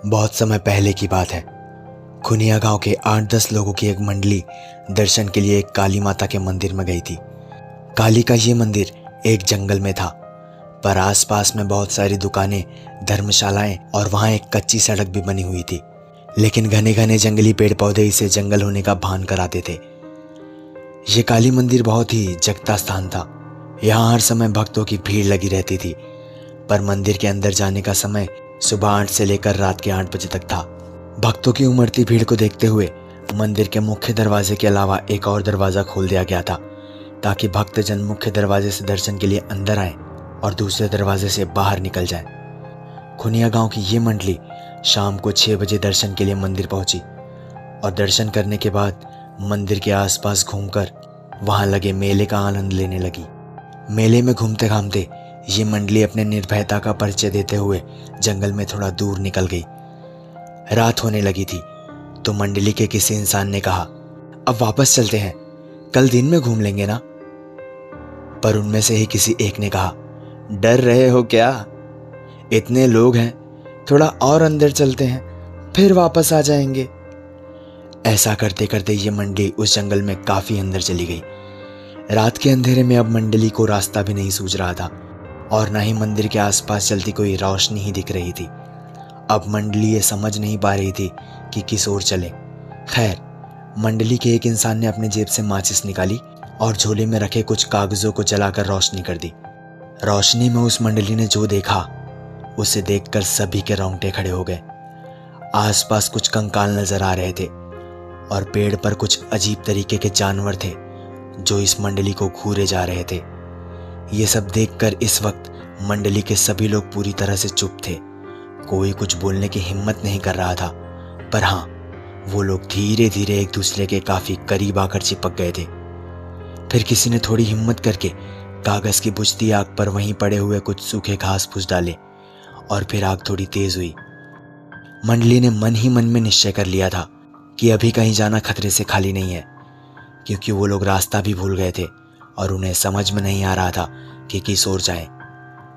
बहुत समय पहले की बात है। खुनिया गांव के 8-10 लोगों की एक मंडली दर्शन के लिए एक काली माता के मंदिर में गई थी। काली का ये मंदिर एक जंगल में था, पर आसपास में बहुत सारी दुकानें, धर्मशालाएं और वहां एक कच्ची सड़क भी बनी हुई थी। लेकिन घने घने जंगली पेड़ पौधे इसे जंगल होने का भान कराते थे। ये काली मंदिर बहुत ही जगता स्थान था। यहाँ हर समय भक्तों की भीड़ लगी रहती थी, पर मंदिर के अंदर जाने का समय सुबह 8 से लेकर रात के 8 बजे तक था। भक्तों की उमड़ती भीड़ को देखते हुए मंदिर के मुख्य दरवाजे के अलावा एक और दरवाजा खोल दिया गया था, ताकि भक्तजन मुख्य दरवाजे से दर्शन के लिए अंदर आए और दूसरे दरवाजे से बाहर निकल जाएं। खुनिया गांव की ये मंडली शाम को 6 बजे दर्शन के लिए मंदिर पहुंची और दर्शन करने के बाद मंदिर के आसपास घूमकर वहां लगे मेले का आनंद लेने लगी। मेले में घूमते घामते ये मंडली अपने निर्भयता का परिचय देते हुए जंगल में थोड़ा दूर निकल गई। रात होने लगी थी तो मंडली के किसी इंसान ने कहा, अब वापस चलते हैं, कल दिन में घूम लेंगे ना। पर उनमें से ही किसी एक ने कहा, डर रहे हो क्या? इतने लोग हैं, थोड़ा और अंदर चलते हैं, फिर वापस आ जाएंगे। ऐसा करते करते ये मंडली उस जंगल में काफी अंदर चली गई। रात के अंधेरे में अब मंडली को रास्ता भी नहीं सूझ रहा था और ना ही मंदिर के आसपास चलती कोई रोशनी ही दिख रही थी। अब मंडली ये समझ नहीं पा रही थी कि किस ओर चले। खैर, मंडली के एक इंसान ने अपनी जेब से माचिस निकाली और झोले में रखे कुछ कागजों को जलाकर रोशनी कर दी। रोशनी में उस मंडली ने जो देखा, उसे देखकर सभी के रोंगटे खड़े हो गए। आसपास कुछ कंकाल नजर आ रहे थे और पेड़ पर कुछ अजीब तरीके के जानवर थे जो इस मंडली को घूरे जा रहे थे। ये सब देखकर इस वक्त मंडली के सभी लोग पूरी तरह से चुप थे। कोई कुछ बोलने की हिम्मत नहीं कर रहा था, पर हाँ, वो लोग धीरे धीरे एक दूसरे के काफी करीब आकर चिपक गए थे। फिर किसी ने थोड़ी हिम्मत करके कागज की बुझती आग पर वहीं पड़े हुए कुछ सूखे घास फूस डाले और फिर आग थोड़ी तेज हुई। मंडली ने मन ही मन में निश्चय कर लिया था कि अभी कहीं जाना खतरे से खाली नहीं है, क्योंकि वो लोग रास्ता भी भूल गए थे और उन्हें समझ में नहीं आ रहा था कि किस ओर जाएं।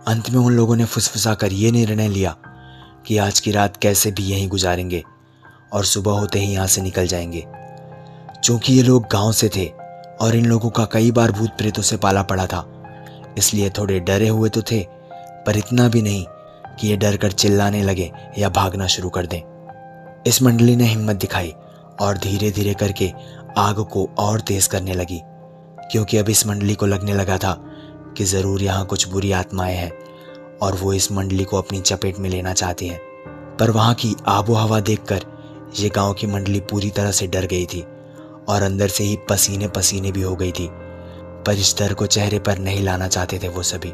अंत में उन लोगों ने फुसफुसा कर ये निर्णय लिया कि आज की रात कैसे भी यहीं गुजारेंगे और सुबह होते ही यहाँ से निकल जाएंगे। चूंकि ये लोग गांव से थे और इन लोगों का कई बार भूत प्रेतों से पाला पड़ा था, इसलिए थोड़े डरे हुए तो थे, पर इतना भी नहीं कि ये डर कर चिल्लाने लगे या भागना शुरू कर दें। इस मंडली ने हिम्मत दिखाई और धीरे धीरे करके आग को और तेज करने लगी, क्योंकि अब इस मंडली को लगने लगा था कि जरूर यहाँ कुछ बुरी आत्माएं हैं और वो इस मंडली को अपनी चपेट में लेना चाहती हैं। पर वहाँ की आबो हवा देखकर ये गांव की मंडली पूरी तरह से डर गई थी और अंदर से ही पसीने पसीने भी हो गई थी। पर इस डर को चेहरे पर नहीं लाना चाहते थे वो सभी,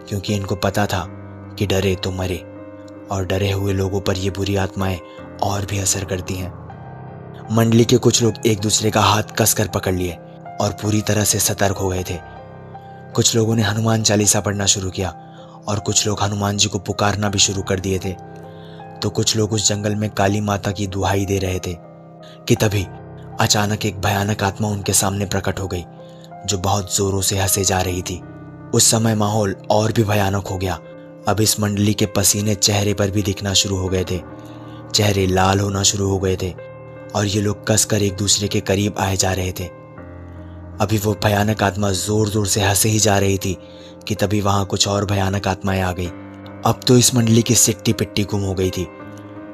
क्योंकि इनको पता था कि डरे तो मरे, और डरे हुए लोगों पर ये बुरी आत्माएं और भी असर करती हैं। मंडली के कुछ लोग एक दूसरे का हाथ कसकर पकड़ लिए और पूरी तरह से सतर्क हो गए थे। कुछ लोगों ने हनुमान चालीसा पढ़ना शुरू किया और कुछ लोग हनुमान जी को पुकारना भी शुरू कर दिए थे। तो कुछ लोग उस जंगल में काली माता की दुहाई दे रहे थे कि तभी अचानक एक भयानक आत्मा उनके सामने प्रकट हो गई, जो बहुत जोरों से हंसे जा रही थी। उस समय माहौल और भी भयानक हो गया। अब इस मंडली के पसीने चेहरे पर भी दिखना शुरू हो गए थे, चेहरे लाल होना शुरू हो गए थे और ये लोग कसकर एक दूसरे के करीब आए जा रहे थे। अभी वो भयानक आत्मा जोर जोर से हंसे ही जा रही थी कि तभी वहां कुछ और भयानक आत्माएं आ गई। अब तो इस मंडली की सिट्टी पिट्टी गुम हो गई थी।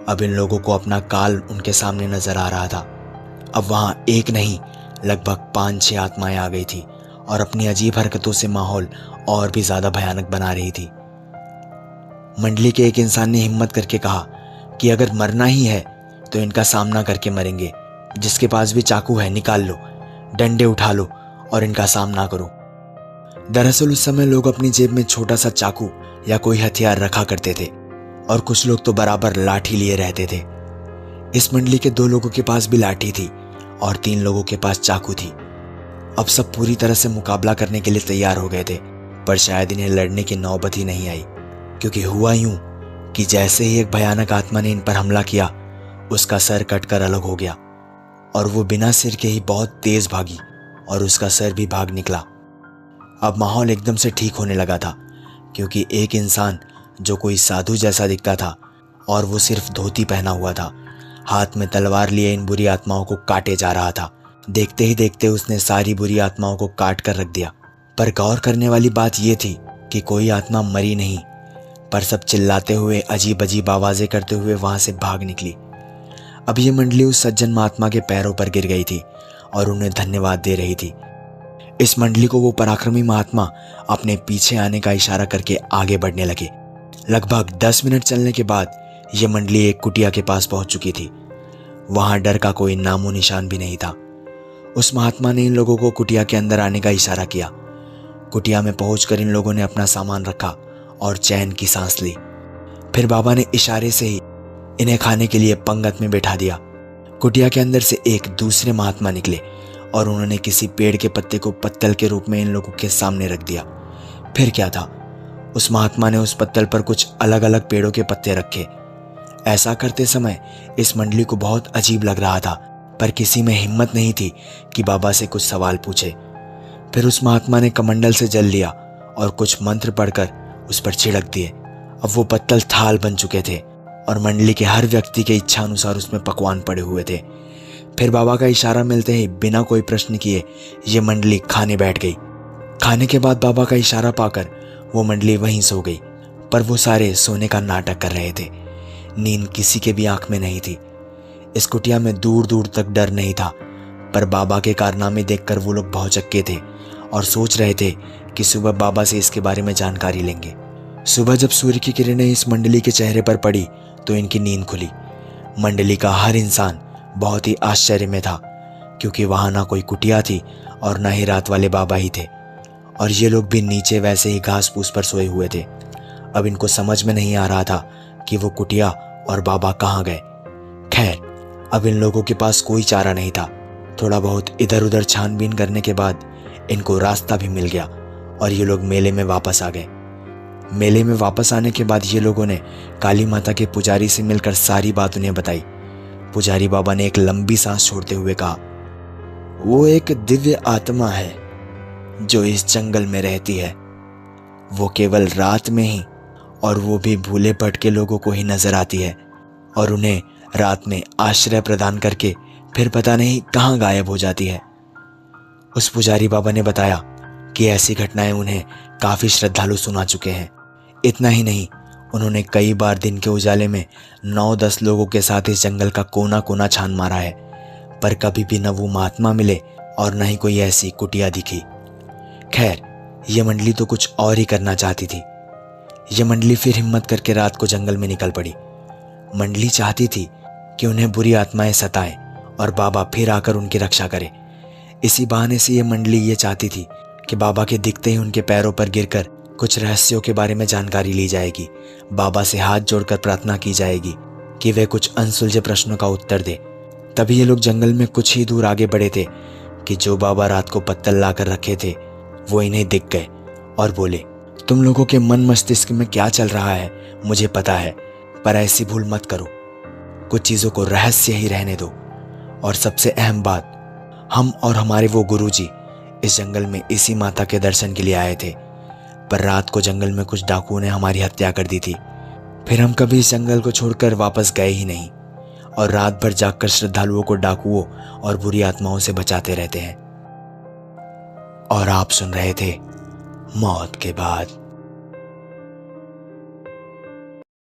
अब इन लोगों को अपना काल उनके सामने नजर आ रहा था। अब वहां एक नहीं, लगभग 5-6 आत्माएं आ गई थी और अपनी अजीब हरकतों से माहौल और भी ज्यादा भयानक बना रही थी। मंडली के एक इंसान ने हिम्मत करके कहा कि अगर मरना ही है तो इनका सामना करके मरेंगे। जिसके पास भी चाकू है निकाल लो, डंडे उठा लो और इनका सामना करो। दरअसल उस समय लोग अपनी जेब में छोटा सा चाकू या कोई हथियार रखा करते थे और कुछ लोग तो बराबर लाठी लिए रहते थे। इस मंडली के 2 लोगों के पास भी लाठी थी और 3 लोगों के पास चाकू थी। अब सब पूरी तरह से मुकाबला करने के लिए तैयार हो गए थे, पर शायद इन्हें लड़ने की नौबत ही नहीं आई, क्योंकि हुआ यूं कि जैसे ही एक भयानक आत्मा ने इन पर हमला किया, उसका सर कटकर अलग हो गया और वो बिना सिर के ही बहुत तेज भागी और उसका सर भी भाग निकला। अब माहौल एकदम से ठीक होने लगा था, क्योंकि एक इंसान जो कोई साधु जैसा दिखता था, और वो सिर्फ धोती पहना हुआ था। हाथ में तलवार लिए इन बुरी आत्माओं को काटे जा रहा था। देखते ही देखते उसने सारी बुरी आत्माओं को काट कर रख दिया। पर गौर करने वाली बात यह थी कि कोई आत्मा मरी नहीं, पर सब चिल्लाते हुए अजीब अजीब आवाजें करते हुए वहां से भाग निकली। अब ये मंडली उस सज्जन महात्मा के पैरों पर गिर गई थी और उन्हें धन्यवाद दे रही थी। इस मंडली को वो पराक्रमी महात्मा अपने पीछे आने का इशारा करके आगे बढ़ने लगे। लगभग 10 मिनट चलने के बाद ये मंडली एक कुटिया के पास पहुंच चुकी थी। वहां डर का कोई नामो निशान भी नहीं था। उस महात्मा ने इन लोगों को कुटिया के अंदर आने का इशारा किया। कुटिया में पहुंचकर इन लोगों ने अपना सामान रखा और चैन की सांस ली। फिर बाबा ने इशारे से ही इन्हें खाने के लिए पंगत में बैठा दिया। कुटिया के अंदर से एक दूसरे महात्मा निकले और उन्होंने किसी पेड़ के पत्ते को पत्तल के रूप में इन लोगों के सामने रख दिया। फिर क्या था, उस महात्मा ने उस पत्तल पर कुछ अलग अलग पेड़ों के पत्ते रखे। ऐसा करते समय इस मंडली को बहुत अजीब लग रहा था, पर किसी में हिम्मत नहीं थी कि बाबा से कुछ सवाल पूछे। फिर उस महात्मा ने कमंडल से जल लिया और कुछ मंत्र पढ़कर उस पर छिड़क दिए। अब वो पत्तल थाल बन चुके थे और मंडली के हर व्यक्ति के इच्छा अनुसार उसमें पकवान पड़े हुए थे। फिर बाबा का इशारा मिलते ही बिना कोई प्रश्न किए ये मंडली खाने बैठ गई। खाने के बाद बाबा का इशारा पाकर वो मंडली वहीं सो गई, पर वो सारे सोने का नाटक कर रहे थे। नींद किसी के भी आंख में नहीं थी। इस कुटिया में दूर दूर तक डर नहीं था, पर बाबा के कारनामे देखकर वो लोग भौचक्के थे और सोच रहे थे कि सुबह बाबा से इसके बारे में जानकारी लेंगे। सुबह जब सूर्य की किरणें इस मंडली के चेहरे पर पड़ी तो इनकी नींद खुली। मंडली का हर इंसान बहुत ही आश्चर्य में था, क्योंकि वहां ना कोई कुटिया थी और ना ही रात वाले बाबा ही थे, और ये लोग भी नीचे वैसे ही घास फूस पर सोए हुए थे। अब इनको समझ में नहीं आ रहा था कि वो कुटिया और बाबा कहाँ गए। खैर, अब इन लोगों के पास कोई चारा नहीं था। थोड़ा बहुत इधर उधर छानबीन करने के बाद इनको रास्ता भी मिल गया और ये लोग मेले में वापस आ गए। मेले में वापस आने के बाद ये लोगों ने काली माता के पुजारी से मिलकर सारी बात उन्हें बताई। पुजारी बाबा ने एक लंबी सांस छोड़ते हुए कहा, वो एक दिव्य आत्मा है जो इस जंगल में रहती है। वो केवल रात में ही, और वो भी भूले भटके लोगों को ही नजर आती है, और उन्हें रात में आश्रय प्रदान करके फिर पता नहीं कहाँ गायब हो जाती है। उस पुजारी बाबा ने बताया कि ऐसी घटनाएं उन्हें काफी श्रद्धालु सुना चुके हैं। इतना ही नहीं, उन्होंने कई बार दिन के उजाले में 9-10 लोगों के साथ इस जंगल का कोना कोना छान मारा है, पर कभी भी न वो महात्मा मिले और न ही कोई ऐसी कुटिया दिखी। खैर, ये मंडली तो कुछ और ही करना चाहती थी। ये मंडली फिर हिम्मत करके रात को जंगल में निकल पड़ी। मंडली चाहती थी कि उन्हें बुरी आत्माएं सताएं और बाबा फिर आकर उनकी रक्षा करे। इसी बहाने से ये मंडली ये चाहती थी कि बाबा के दिखते ही उनके पैरों पर गिरकर कुछ रहस्यों के बारे में जानकारी ली जाएगी। बाबा से हाथ जोड़कर प्रार्थना की जाएगी कि वे कुछ अनसुलझे प्रश्नों का उत्तर दे। तभी ये लोग जंगल में कुछ ही दूर आगे बढ़े थे कि जो बाबा रात को पत्तल लाकर रखे थे वो इन्हें दिख गए और बोले, तुम लोगों के मन मस्तिष्क में क्या चल रहा है मुझे पता है, पर ऐसी भूल मत करो। कुछ चीज़ों को रहस्य ही रहने दो। और सबसे अहम बात, हम और हमारे वो गुरुजी इस जंगल में इसी माता के दर्शन के लिए आए थे, पर रात को जंगल में कुछ डाकुओं ने हमारी हत्या कर दी थी। फिर हम कभी इस जंगल को छोड़कर वापस गए ही नहीं, और रात भर जागकर श्रद्धालुओं को डाकुओं और बुरी आत्माओं से बचाते रहते हैं। और आप सुन रहे थे मौत के बाद।